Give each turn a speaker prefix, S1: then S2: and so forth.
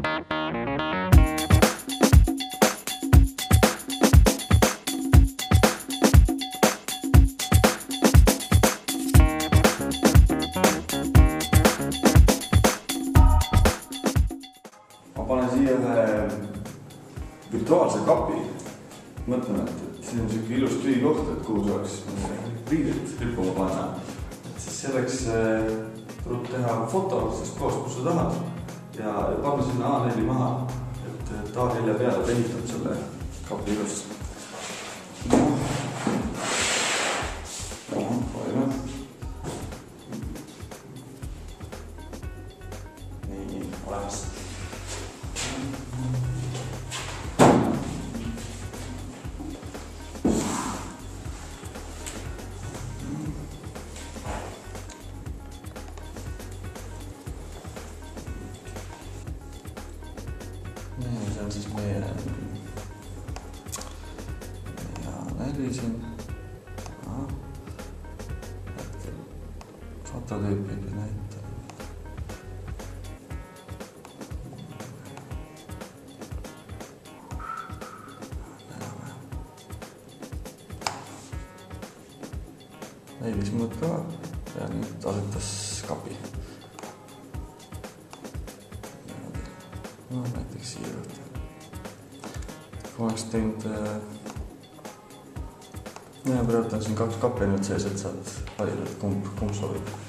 S1: Ma panen siia ühe virtuaalse kapi. Mõtlen, et siin on selline ilus tühi koht, et kuhu saaks riided rippuma panna. Siis selleks tuleb teha foto sest koos, kus sa tahad ja panna sinna A4 maha, et A4 peale tehitab selle kapi ilust. Nii, olemas. Nii, see on siis meie A4 siin. Hetkel fototüüpid näitab. Näilis mõõt ka ja nüüd asetas kapi. No, näiteks siia juurde. Kui oleks teinud praegu on siin kaks kapi nüüd sees, et saad valida, et kumb sobib.